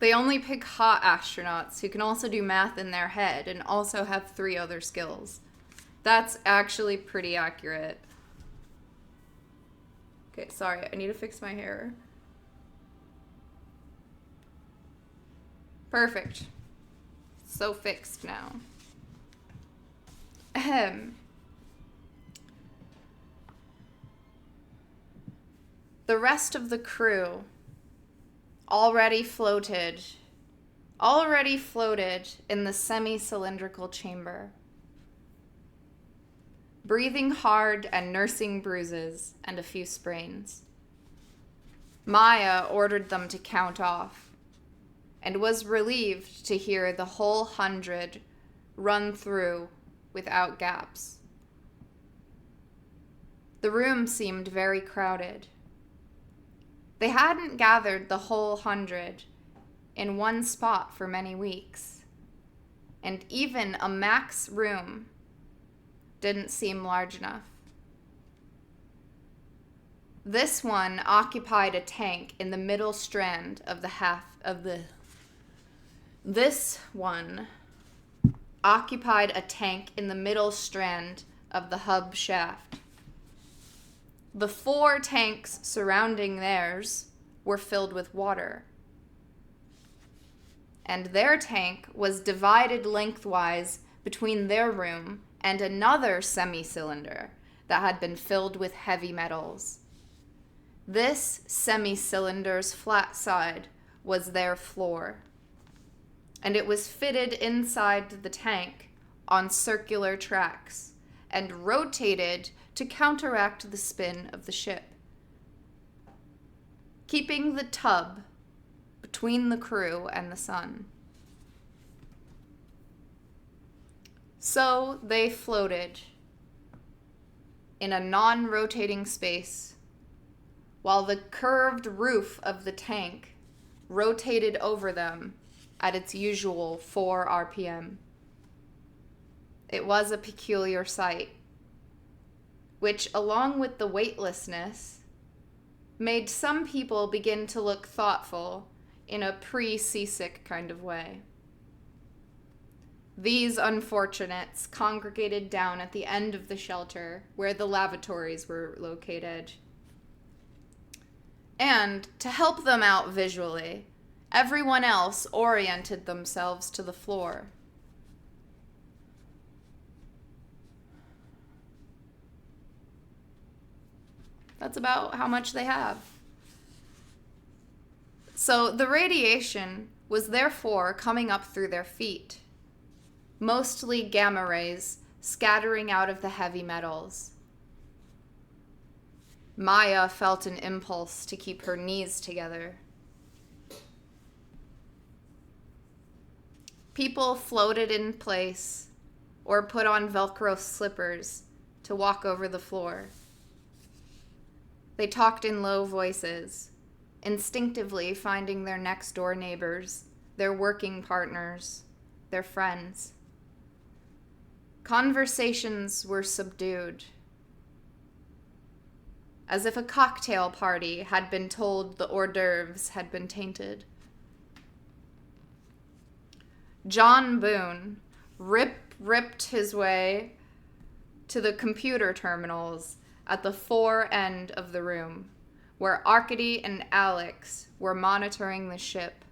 They only pick hot astronauts who can also do math in their head and also have 3 other skills. That's actually pretty accurate. Okay, sorry, I need to fix my hair. Perfect. So fixed now. Ahem. The rest of the crew already floated in the semi-cylindrical chamber, breathing hard and nursing bruises and a few sprains. Maya ordered them to count off, and was relieved to hear the whole 100 run through without gaps. The room seemed very crowded. They hadn't gathered the whole 100 in one spot for many weeks, and even a max room didn't seem large enough. This one occupied a tank in the middle strand of This one occupied a tank in the middle strand of the hub shaft. The 4 tanks surrounding theirs were filled with water, and their tank was divided lengthwise between their room and another semi-cylinder that had been filled with heavy metals. This semi-cylinder's flat side was their floor, and it was fitted inside the tank on circular tracks and rotated to counteract the spin of the ship, keeping the tub between the crew and the sun. So they floated in a non-rotating space while the curved roof of the tank rotated over them at its usual 4 RPM. It was a peculiar sight, which, along with the weightlessness, made some people begin to look thoughtful in a pre-seasick kind of way. These unfortunates congregated down at the end of the shelter where the lavatories were located. And, to help them out visually, everyone else oriented themselves to the floor. That's about how much they have. So the radiation was therefore coming up through their feet, mostly gamma rays scattering out of the heavy metals. Maya felt an impulse to keep her knees together. People floated in place or put on Velcro slippers to walk over the floor. They talked in low voices, instinctively finding their next-door neighbors, their working partners, their friends. Conversations were subdued, as if a cocktail party had been told the hors d'oeuvres had been tainted. John Boone ripped his way to the computer terminals at the fore end of the room, where Arkady and Alex were monitoring the ship.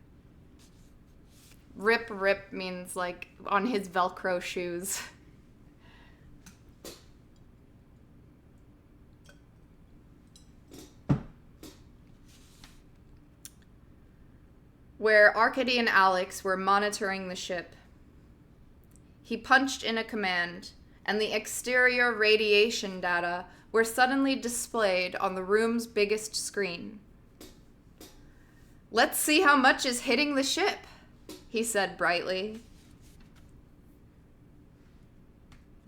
Rip means like on his Velcro shoes. Where Arkady and Alex were monitoring the ship. He punched in a command, and the exterior radiation data were suddenly displayed on the room's biggest screen. "Let's see how much is hitting the ship," he said brightly.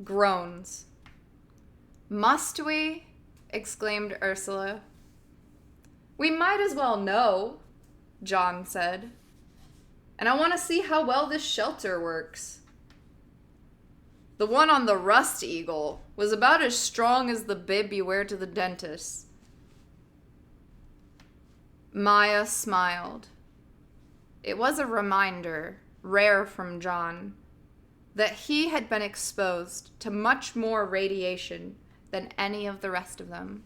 Groans. "Must we?" exclaimed Ursula. "We might as well know," John said. "And I want to see how well this shelter works." The one on the Rust Eagle was about as strong as the bib you wear to the dentist. Maya smiled. It was a reminder, rare from John, that he had been exposed to much more radiation than any of the rest of them.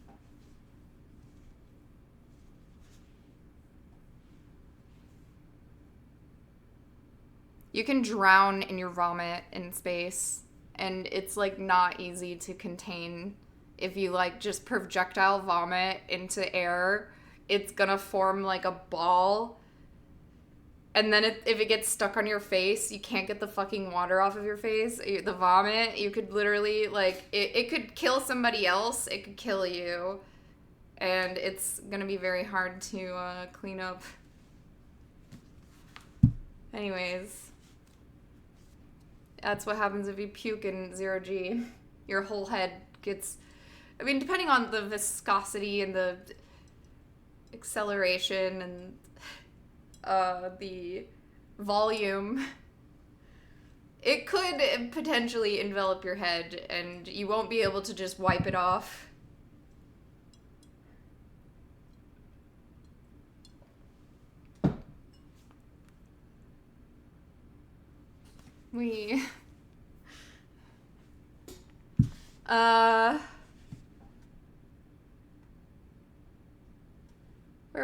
You can drown in your vomit in space, and it's like not easy to contain. If you like just projectile vomit into air, it's gonna form like a ball. And then if it gets stuck on your face, you can't get the fucking water off of your face. The vomit, you could literally, like, it could kill somebody else. It could kill you. And it's going to be very hard to clean up. Anyways. That's what happens if you puke in 0G. Your whole head gets... I mean, depending on the viscosity and the acceleration and... the volume, it could potentially envelop your head and you won't be able to just wipe it off. Where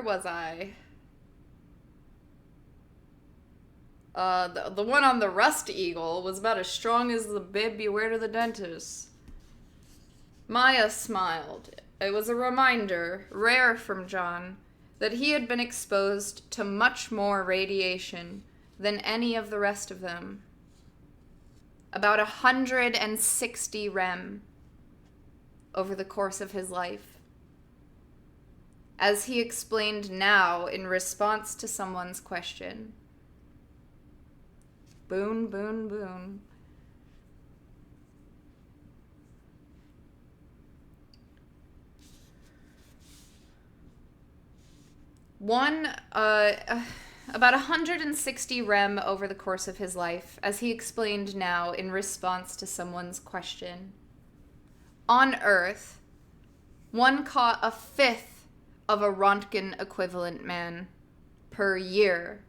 was I? The one on the Rust Eagle was about as strong as the bib you wear to the dentist. Maya smiled. It was a reminder, rare from John, that he had been exposed to much more radiation than any of the rest of them. About 160 rem over the course of his life. As he explained now in response to someone's question. Boon, boon, boon. About 160 rem over the course of his life, as he explained now in response to someone's question. On Earth, one caught a fifth of a Rontgen equivalent man per year.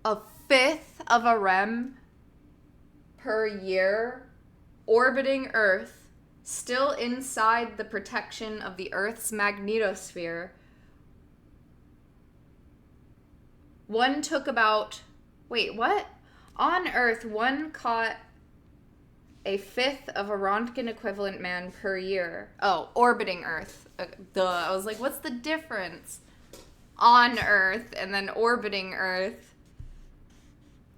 A fifth of a rem per year orbiting Earth, still inside the protection of the Earth's magnetosphere. One took about... Wait, what? On Earth, one caught a fifth of a Rontgen equivalent man per year. Oh, orbiting Earth. Duh. I was like, what's the difference? On Earth and then orbiting Earth.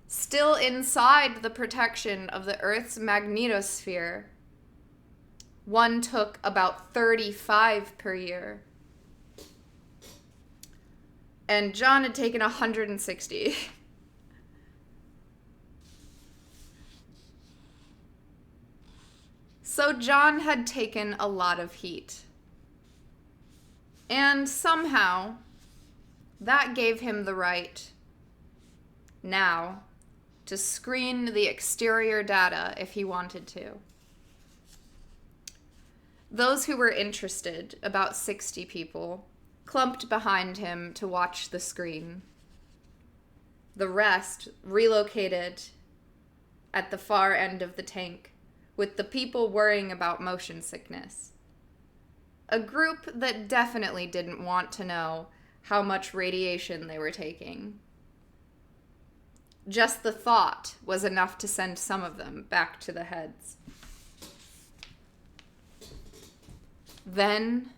Still inside the protection of the Earth's magnetosphere. One took about 35 per year. And John had taken 160. So John had taken a lot of heat. And somehow, that gave him the right, now, to screen the exterior data if he wanted to. Those who were interested, about 60 people, clumped behind him to watch the screen. The rest relocated at the far end of the tank, with the people worrying about motion sickness. A group that definitely didn't want to know how much radiation they were taking. Just the thought was enough to send some of them back to the heads. Then,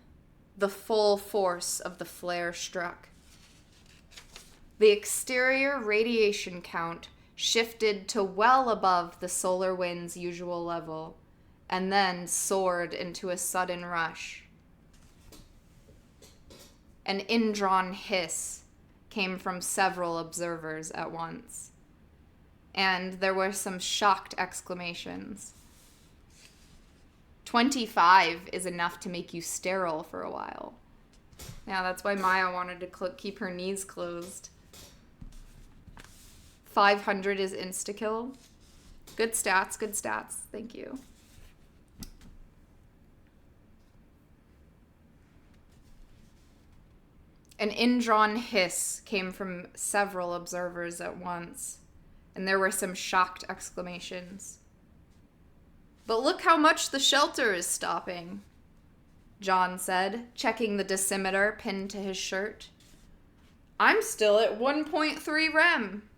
the full force of the flare struck. The exterior radiation count shifted to well above the solar wind's usual level, and then soared into a sudden rush. An indrawn hiss came from several observers at once, and there were some shocked exclamations. 25 is enough to make you sterile for a while. Yeah, that's why Maya wanted to keep her knees closed. 500 is insta-kill. Good stats, good stats. Thank you. An indrawn hiss came from several observers at once, and there were some shocked exclamations. "But look how much the shelter is stopping," John said, checking the dosimeter pinned to his shirt. "I'm still at 1.3 rem.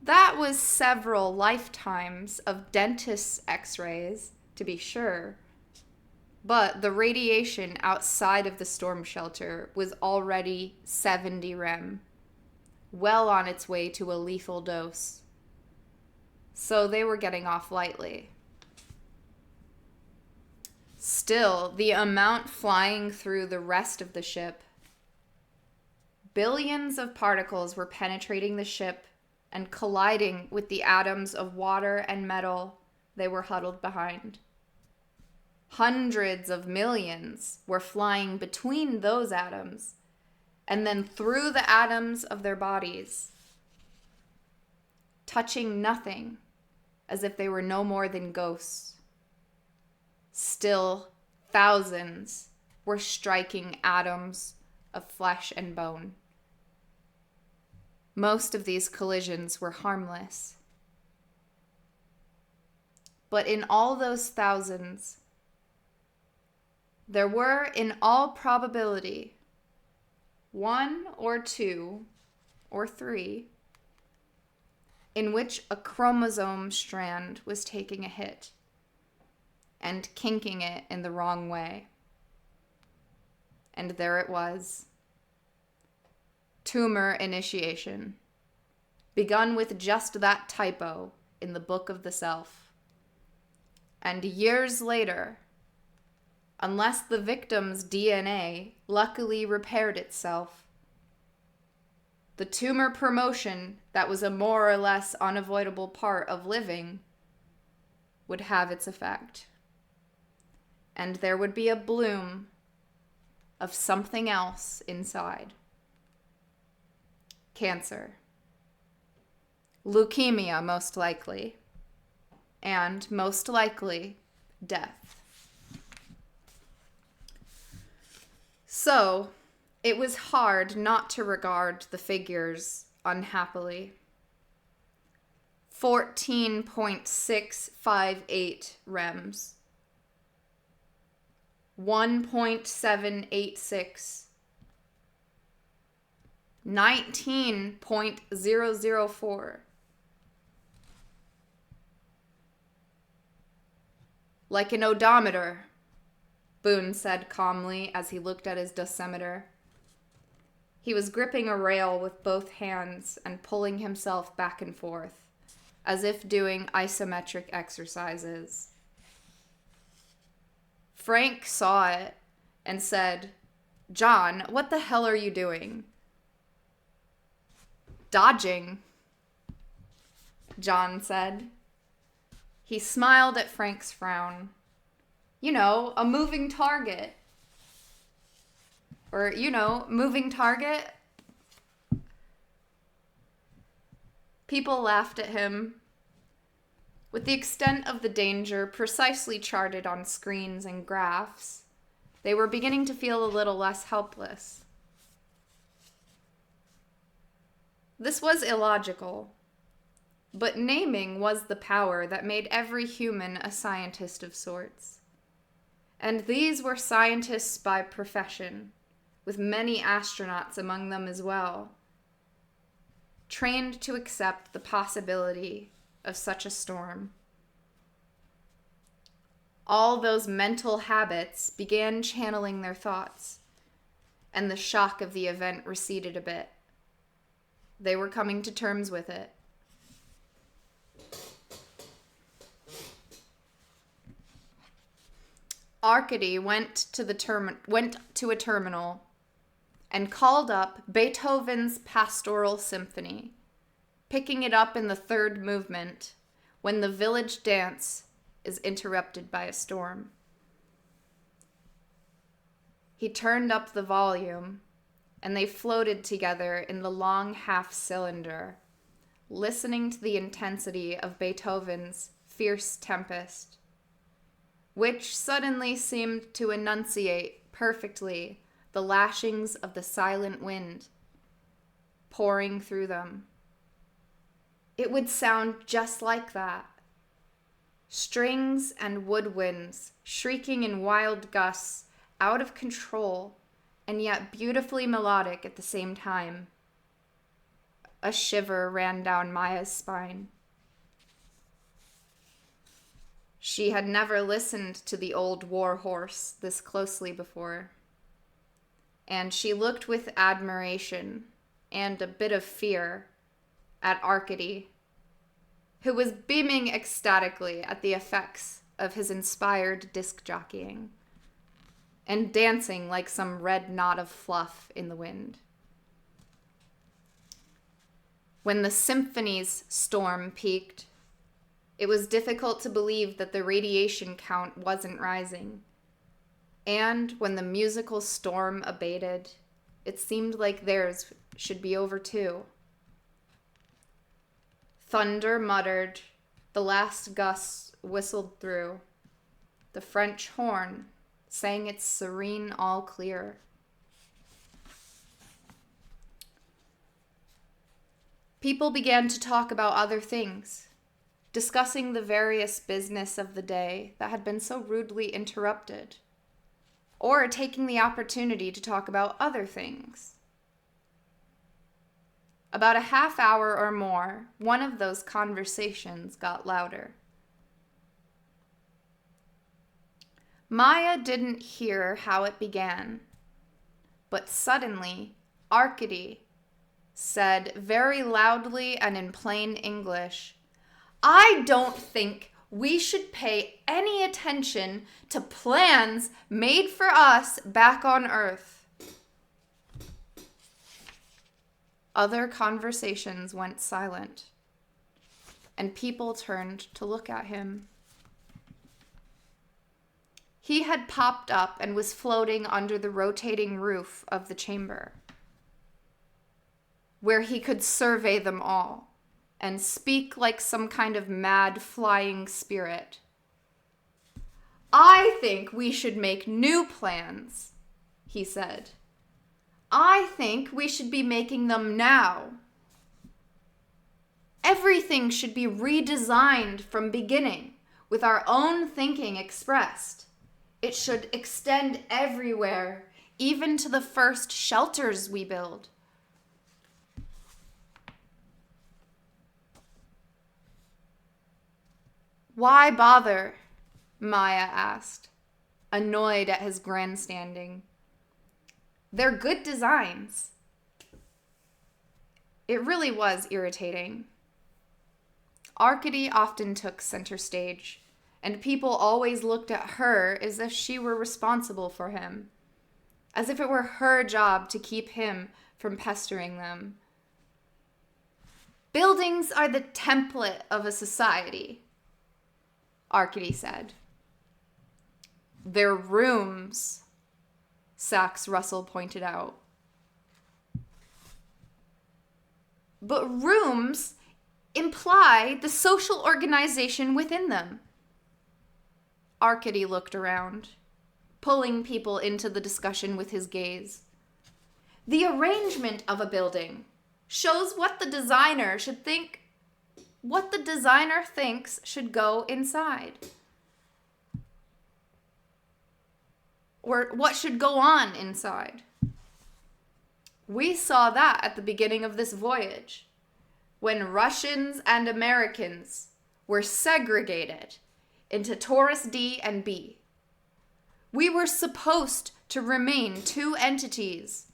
That was several lifetimes of dentist's x-rays, to be sure. But the radiation outside of the storm shelter was already 70 rem, well on its way to a lethal dose. So they were getting off lightly. Still, the amount flying through the rest of the ship, billions of particles were penetrating the ship and colliding with the atoms of water and metal they were huddled behind. Hundreds of millions were flying between those atoms and then through the atoms of their bodies, touching nothing as if they were no more than ghosts. Still, thousands were striking atoms of flesh and bone. Most of these collisions were harmless. But in all those thousands, there were, in all probability, 1 or 2 or 3 in which a chromosome strand was taking a hit and kinking it in the wrong way. And there it was. Tumor initiation, begun with just that typo in the book of the self. And years later, unless the victim's DNA luckily repaired itself, the tumor promotion that was a more or less unavoidable part of living would have its effect. And there would be a bloom of something else inside. Cancer. Leukemia, most likely. And most likely, death. So, it was hard not to regard the figures unhappily. 14.658 rems. 1.786. 19.004. Like an odometer, Boone said calmly as he looked at his dosimeter. He was gripping a rail with both hands and pulling himself back and forth, as if doing isometric exercises. Frank saw it and said, "John, what the hell are you doing?" "Dodging," John said. He smiled at Frank's frown. "You know, a moving target." Or, moving target. People laughed at him. With the extent of the danger precisely charted on screens and graphs, they were beginning to feel a little less helpless. This was illogical, but naming was the power that made every human a scientist of sorts. And these were scientists by profession, with many astronauts among them as well, trained to accept the possibility of such a storm. All those mental habits began channeling their thoughts, and the shock of the event receded a bit. They were coming to terms with it. Arcady went to a terminal and called up Beethoven's Pastoral Symphony, picking it up in the third movement when the village dance is interrupted by a storm. He turned up the volume, and they floated together in the long half-cylinder, listening to the intensity of Beethoven's Fierce Tempest, which suddenly seemed to enunciate perfectly the lashings of the silent wind pouring through them. It would sound just like that. Strings and woodwinds shrieking in wild gusts, out of control, and yet beautifully melodic at the same time. A shiver ran down Maya's spine. She had never listened to the old war horse this closely before, and she looked with admiration and a bit of fear at Arcady, who was beaming ecstatically at the effects of his inspired disc jockeying and dancing like some red knot of fluff in the wind. When the symphony's storm peaked, it was difficult to believe that the radiation count wasn't rising. And when the musical storm abated, it seemed like theirs should be over too. Thunder muttered, the last gusts whistled through. The French horn sang its serene all clear. People began to talk about other things, discussing the various business of the day that had been so rudely interrupted, or taking the opportunity to talk about other things. About a half hour or more, one of those conversations got louder. Maya didn't hear how it began, but suddenly Arcady said very loudly and in plain English, "I don't think we should pay any attention to plans made for us back on Earth." Other conversations went silent, and people turned to look at him. He had popped up and was floating under the rotating roof of the chamber, where he could survey them all and speak like some kind of mad flying spirit. "I think we should make new plans," he said. "I think we should be making them now. Everything should be redesigned from beginning, with our own thinking expressed. It should extend everywhere, even to the first shelters we build." "Why bother?" Maya asked, annoyed at his grandstanding. "They're good designs." It really was irritating. Arcady often took center stage, and people always looked at her as if she were responsible for him, as if it were her job to keep him from pestering them. "Buildings are the template of a society," Arcady said. "They're rooms," Saxe Russell pointed out. "But rooms imply the social organization within them." Arcady looked around, pulling people into the discussion with his gaze. "The arrangement of a building shows what the designer thinks should go inside, or what should go on inside. We saw that at the beginning of this voyage, when Russians and Americans were segregated into Taurus D and B. We were supposed to remain two entities.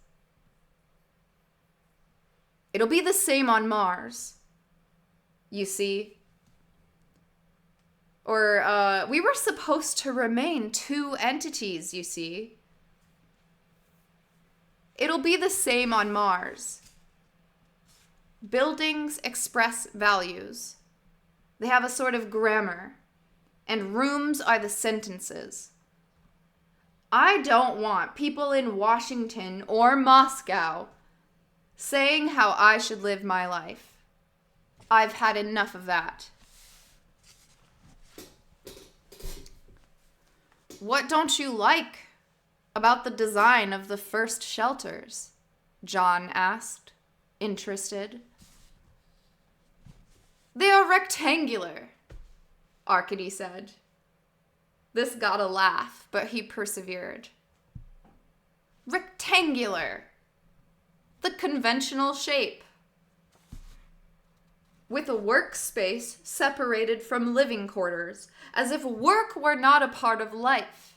It'll be the same on Mars, you see. Or, we were supposed to remain two entities, you see. It'll be the same on Mars. Buildings express values. They have a sort of grammar, and rooms are the sentences. I don't want people in Washington or Moscow saying how I should live my life. I've had enough of that. What don't you like about the design of the first shelters? John asked, interested. They are rectangular, Arcady said. This got a laugh, but he persevered. Rectangular. The conventional shape. With a workspace separated from living quarters, as if work were not a part of life.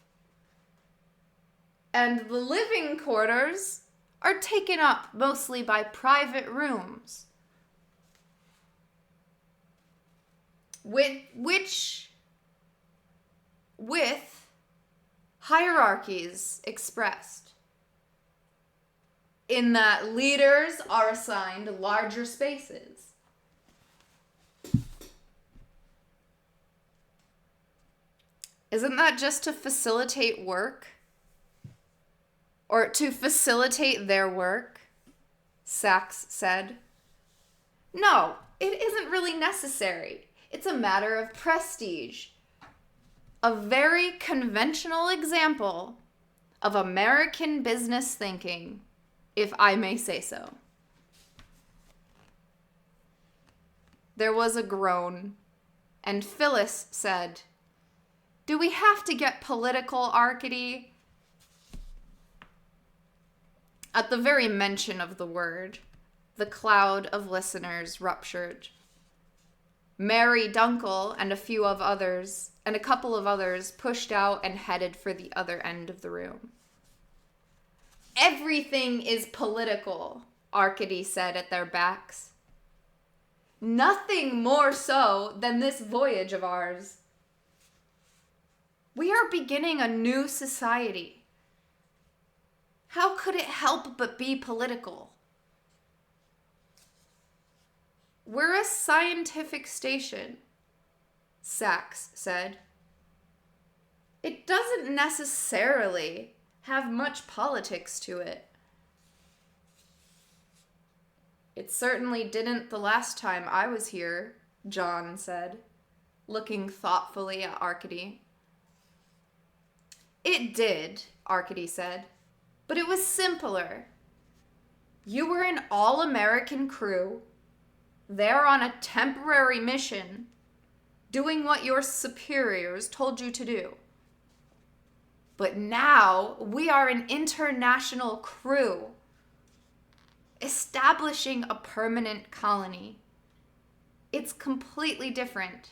And the living quarters are taken up mostly by private rooms, with hierarchies expressed, in that leaders are assigned larger spaces. Isn't that just to facilitate work? Or to facilitate their work? Sachs said. No, it isn't really necessary. It's a matter of prestige. A very conventional example of American business thinking, if I may say so. There was a groan, and Phyllis said, Do we have to get political, Arcady? At the very mention of the word, the cloud of listeners ruptured. Mary Dunkel and a couple of others pushed out and headed for the other end of the room. Everything is political, Arcady said at their backs. Nothing more so than this voyage of ours. We are beginning a new society. How could it help but be political? We're a scientific station, Sachs said. It doesn't necessarily have much politics to it. It certainly didn't the last time I was here, John said, looking thoughtfully at Arcady. It did, Arcady said, but it was simpler. You were an all-American crew, there on a temporary mission, doing what your superiors told you to do. But now we are an international crew, establishing a permanent colony. It's completely different.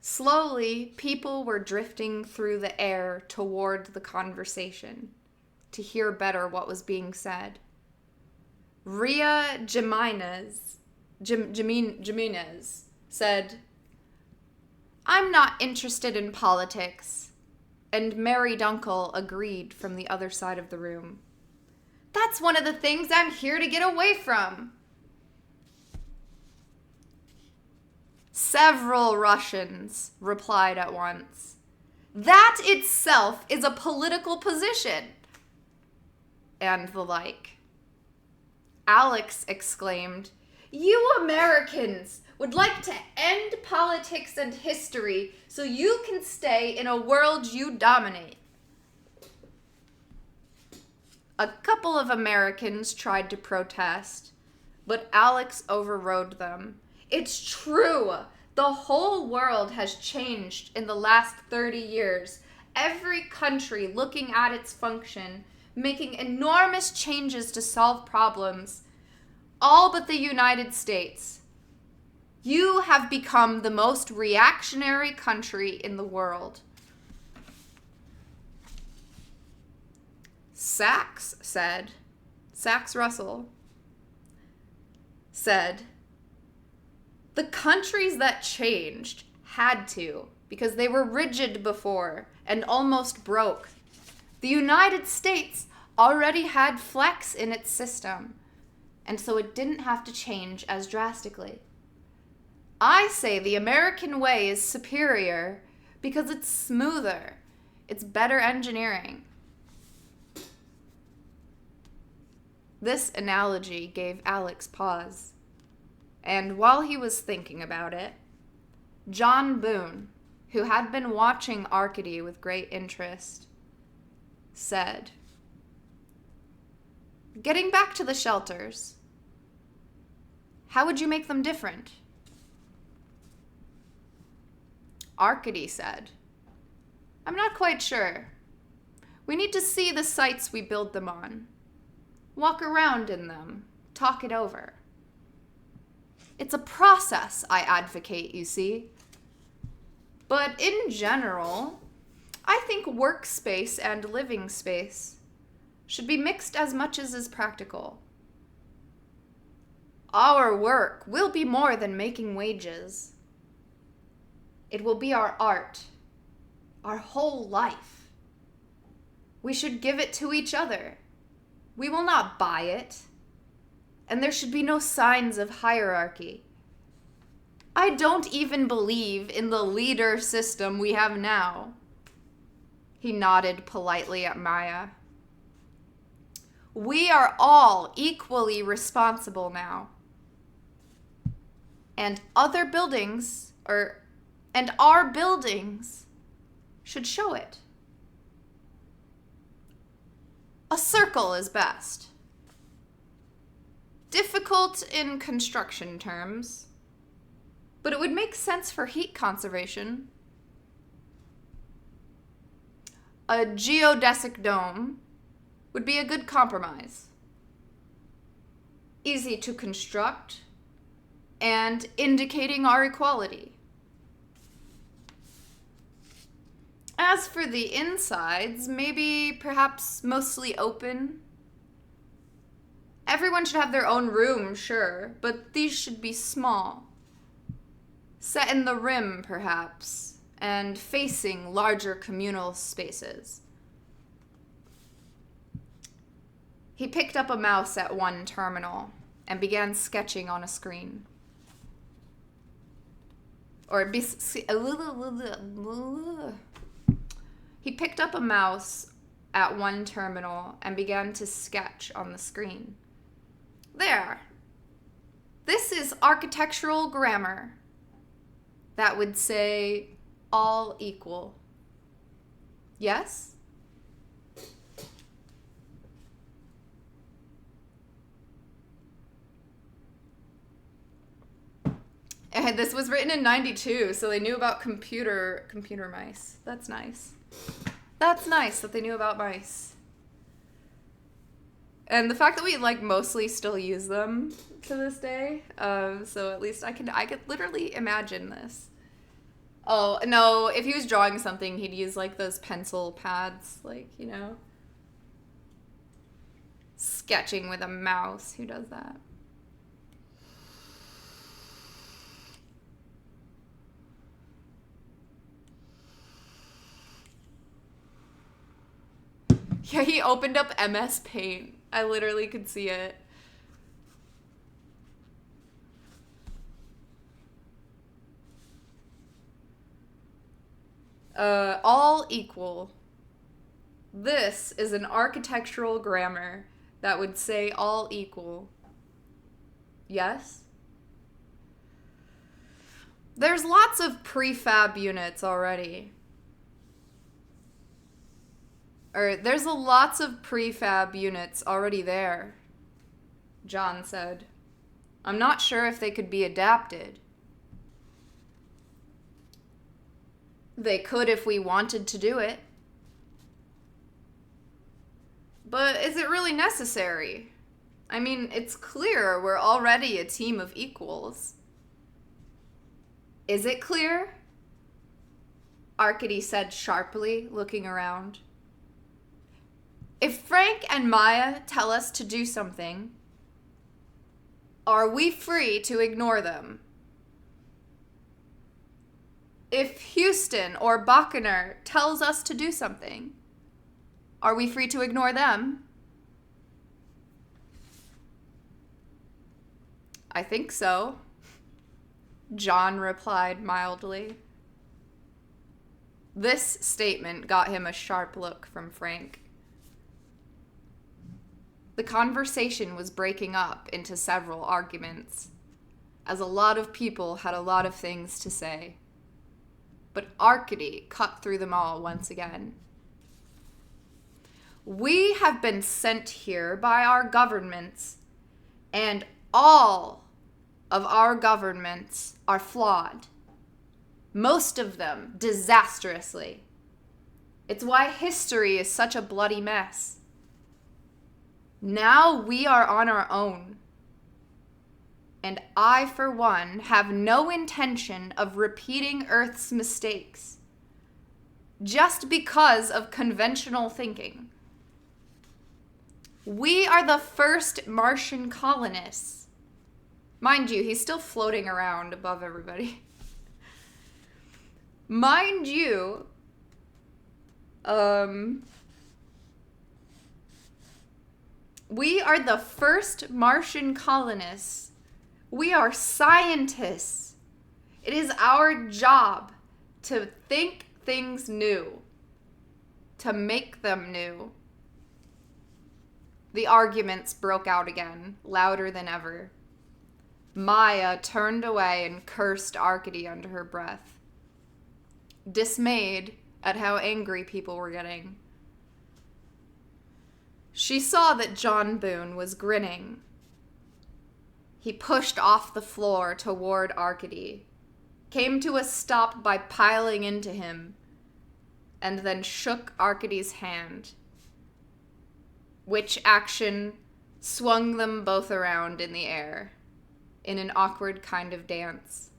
Slowly, people were drifting through the air toward the conversation to hear better what was being said. Ria Jimenez said, I'm not interested in politics. And Mary Dunkel agreed from the other side of the room. That's one of the things I'm here to get away from. Several Russians replied at once. That itself is a political position. And the like. Alex exclaimed, You Americans would like to end politics and history so you can stay in a world you dominate. A couple of Americans tried to protest, but Alex overrode them. It's true. The whole world has changed in the last 30 years. Every country looking at its function, making enormous changes to solve problems, all but the United States. You have become the most reactionary country in the world. Sachs Russell said, the countries that changed had to, because they were rigid before and almost broke. The United States already had flex in its system, and so it didn't have to change as drastically. I say the American way is superior because it's smoother. It's better engineering. This analogy gave Alex pause, and while he was thinking about it, John Boone, who had been watching Arcady with great interest, said, "Getting back to the shelters, how would you make them different?" Arcady said, "I'm not quite sure. We need to see the sites we build them on. Walk around in them, talk it over. It's a process I advocate, you see. But in general, I think workspace and living space should be mixed as much as is practical. Our work will be more than making wages. It will be our art, our whole life. We should give it to each other. We will not buy it. And there should be no signs of hierarchy. I don't even believe in the leader system we have now." He nodded politely at Maya. "We are all equally responsible now. And our buildings should show it. A circle is best. Difficult in construction terms, but it would make sense for heat conservation. A geodesic dome would be a good compromise. Easy to construct and indicating our equality. As for the insides, maybe perhaps mostly open. Everyone should have their own room, sure, but these should be small. Set in the rim, perhaps, and facing larger communal spaces." He picked up a mouse at one terminal and began sketching on a screen. He picked up a mouse at one terminal and began to sketch on the screen. "There. This is architectural grammar. That would say all equal. Yes?" And this was written in 92, so they knew about computer mice. That's nice. That's nice that they knew about mice. And the fact that we mostly still use them to this day, so at least I could literally imagine this. Oh no, if he was drawing something, he'd use those pencil pads, sketching with a mouse. Who does that? Yeah, he opened up MS Paint. I literally could see it. All equal. This is an architectural grammar that would say all equal. Yes? There's lots of prefab units already. There's lots of prefab units already there, John said. I'm not sure if they could be adapted. They could if we wanted to do it. But is it really necessary? I mean, it's clear we're already a team of equals. Is it clear? Arcady said sharply, looking around. If Frank and Maya tell us to do something, are we free to ignore them? If Houston or Bachner tells us to do something, are we free to ignore them? I think so, John replied mildly. This statement got him a sharp look from Frank. The conversation was breaking up into several arguments, as a lot of people had a lot of things to say. but Arcady cut through them all once again. We have been sent here by our governments, and all of our governments are flawed. Most of them disastrously. It's why history is such a bloody mess. Now we are on our own. And I, for one, have no intention of repeating Earth's mistakes just because of conventional thinking. We are the first Martian colonists. Mind you, he's still floating around above everybody. Mind you, we are the first Martian colonists. We are scientists. It is our job to think things new, to make them new. The arguments broke out again, louder than ever. Maya turned away and cursed Arcady under her breath, dismayed at how angry people were getting. She saw that John Boone was grinning. He pushed off the floor toward Arcady, came to a stop by piling into him, and then shook Arcady's hand, which action swung them both around in the air in an awkward kind of dance.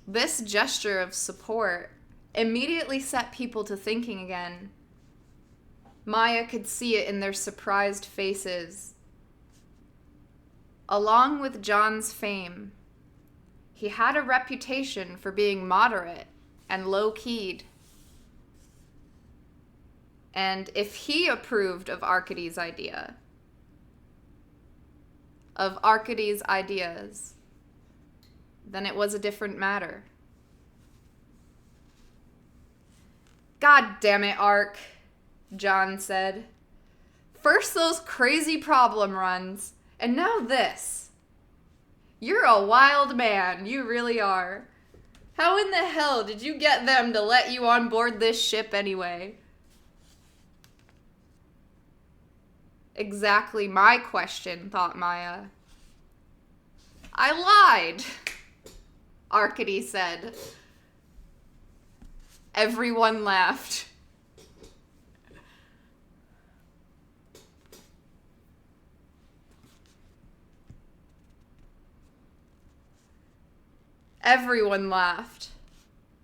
This gesture of support immediately set people to thinking again. Maya could see it in their surprised faces. Along with John's fame, he had a reputation for being moderate and low-keyed. And if he approved of Arcady's idea, of Arcady's ideas, then it was a different matter. God damn it, Ark, John said. First those crazy problem runs, and now this. You're a wild man, you really are. How in the hell did you get them to let you on board this ship anyway? Exactly my question, thought Maya. I lied, Arcady said. Everyone laughed. Everyone laughed.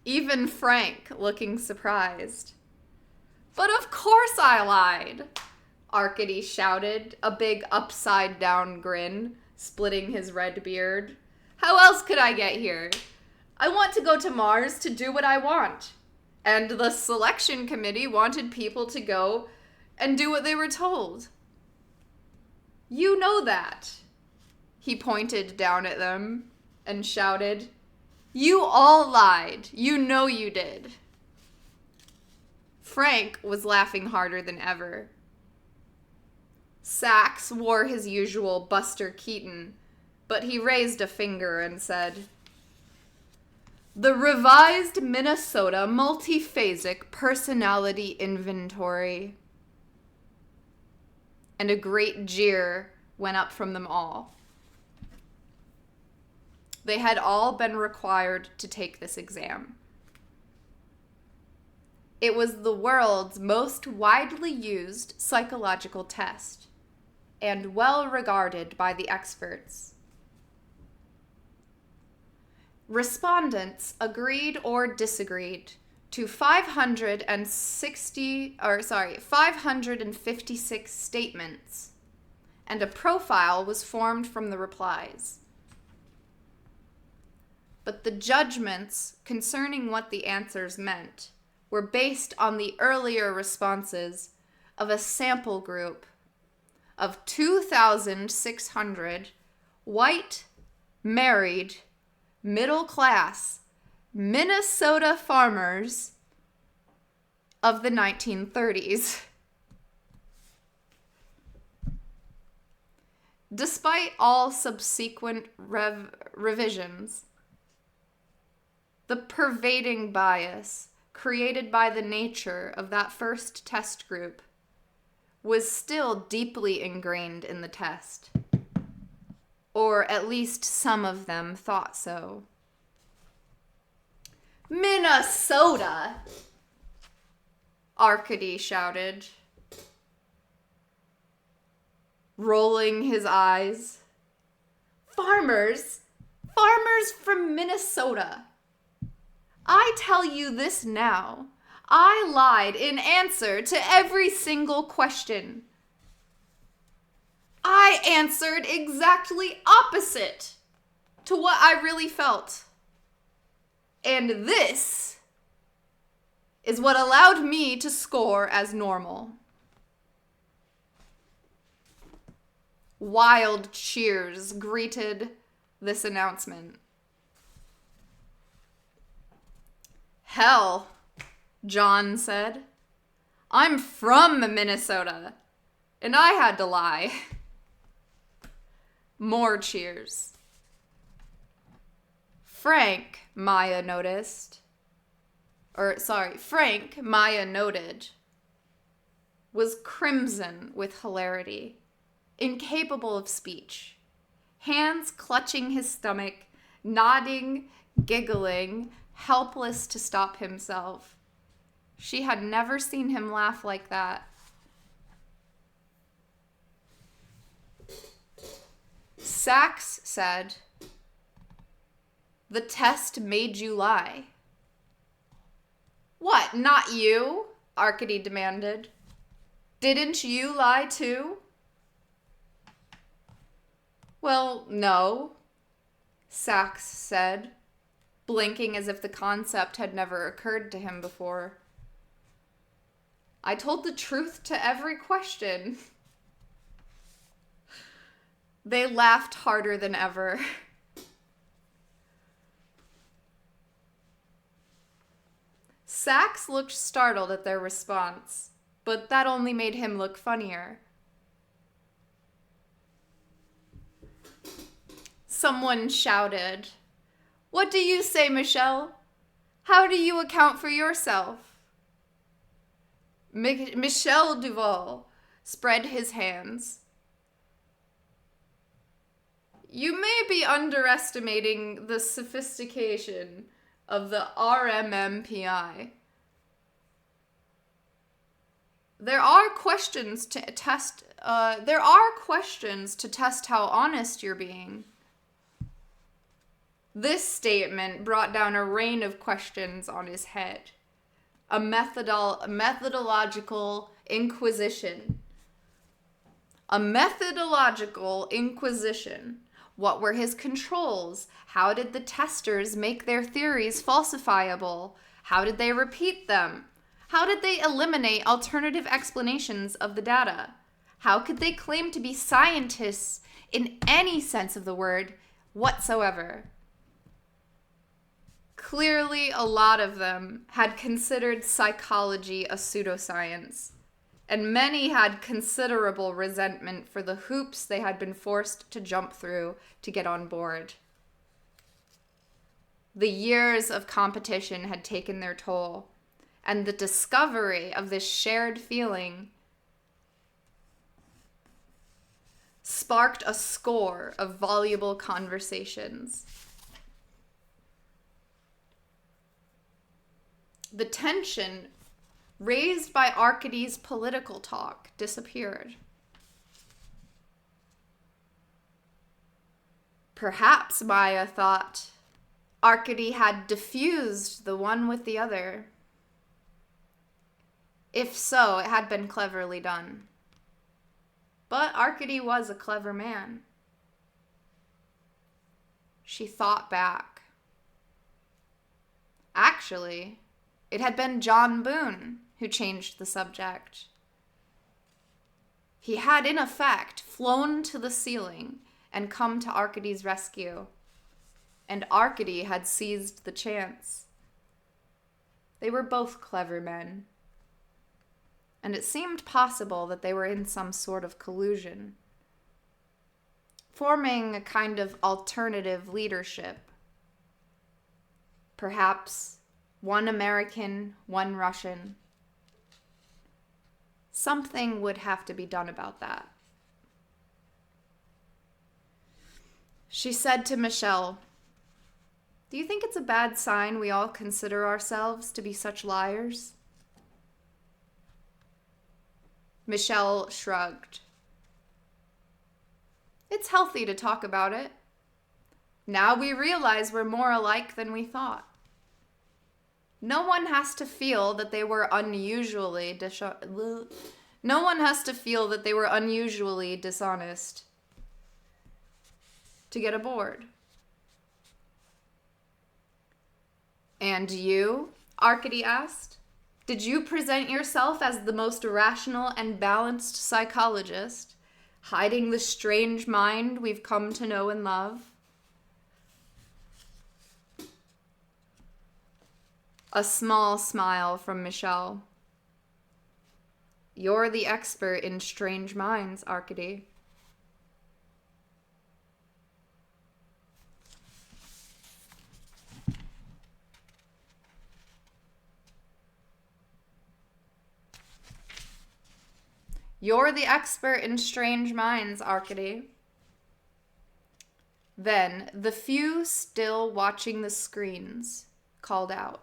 Even Frank, looking surprised. But of course I lied, Arcady shouted, a big upside-down grin, splitting his red beard. How else could I get here? I want to go to Mars to do what I want. And the selection committee wanted people to go and do what they were told. You know that. He pointed down at them and shouted, You all lied. You know you did. Frank was laughing harder than ever. Sax wore his usual Buster Keaton, but he raised a finger and said, The revised Minnesota Multiphasic Personality Inventory. And a great jeer went up from them all. They had all been required to take this exam. It was the world's most widely used psychological test, and well regarded by the experts. Respondents agreed or disagreed to 556 statements, and a profile was formed from the replies. But the judgments concerning what the answers meant were based on the earlier responses of a sample group of 2,600 white, married, middle-class Minnesota farmers of the 1930s. Despite all subsequent revisions, The pervading bias created by the nature of that first test group was still deeply ingrained in the test. Or at least some of them thought so. Minnesota! Arkady shouted, rolling his eyes. Farmers from Minnesota. I tell you this now. I lied in answer to every single question. I answered exactly opposite to what I really felt. And this is what allowed me to score as normal. Wild cheers greeted this announcement. Hell, John said. I'm from Minnesota, and I had to lie. More cheers. Frank, Maya noted, was crimson with hilarity, incapable of speech, hands clutching his stomach, nodding, giggling, helpless to stop himself. She had never seen him laugh like that. Sachs said, "The test made you lie." What, not you? Arkady demanded. Didn't you lie too? Well, no, Sachs said, blinking as if the concept had never occurred to him before. I told the truth to every question. They laughed harder than ever. Sachs looked startled at their response, but that only made him look funnier. Someone shouted, "What do you say, Michel? How do you account for yourself?" Michel Duval spread his hands. You may be underestimating the sophistication of the RMMPI. There are questions to test how honest you're being. This statement brought down a rain of questions on his head. A methodological inquisition. A methodological inquisition. What were his controls? How did the testers make their theories falsifiable? How did they repeat them? How did they eliminate alternative explanations of the data? How could they claim to be scientists in any sense of the word whatsoever? Clearly, a lot of them had considered psychology a pseudoscience, and many had considerable resentment for the hoops they had been forced to jump through to get on board. The years of competition had taken their toll, and the discovery of this shared feeling sparked a score of voluble conversations. The tension raised by Arkady's political talk disappeared. Perhaps, Maya thought, Arkady had diffused the one with the other. If so, it had been cleverly done. But Arkady was a clever man. She thought back. Actually, it had been John Boone who changed the subject. He had, in effect, flown to the ceiling and come to Arkady's rescue. And Arkady had seized the chance. They were both clever men. And it seemed possible that they were in some sort of collusion, forming a kind of alternative leadership. Perhaps one American, one Russian. Something would have to be done about that. She said to Michelle, "Do you think it's a bad sign we all consider ourselves to be such liars?" Michelle shrugged. "It's healthy to talk about it. Now we realize we're more alike than we thought. No one has to feel that they were unusually dishonest to get aboard." "And you?" Arkady asked. "Did you present yourself as the most rational and balanced psychologist, hiding the strange mind we've come to know and love?" A small smile from Michelle. "You're the expert in strange minds, Arkady." "You're the expert in strange minds, Arkady." Then the few still watching the screens called out.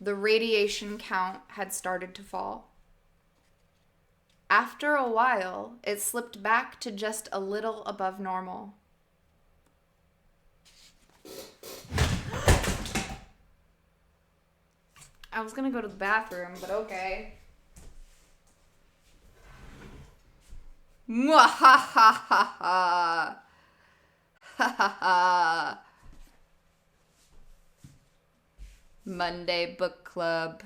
The radiation count had started to fall. After a while, it slipped back to just a little above normal. I was gonna go to the bathroom, but okay. Mwahahaha. Ha ha ha. Monday Book Club.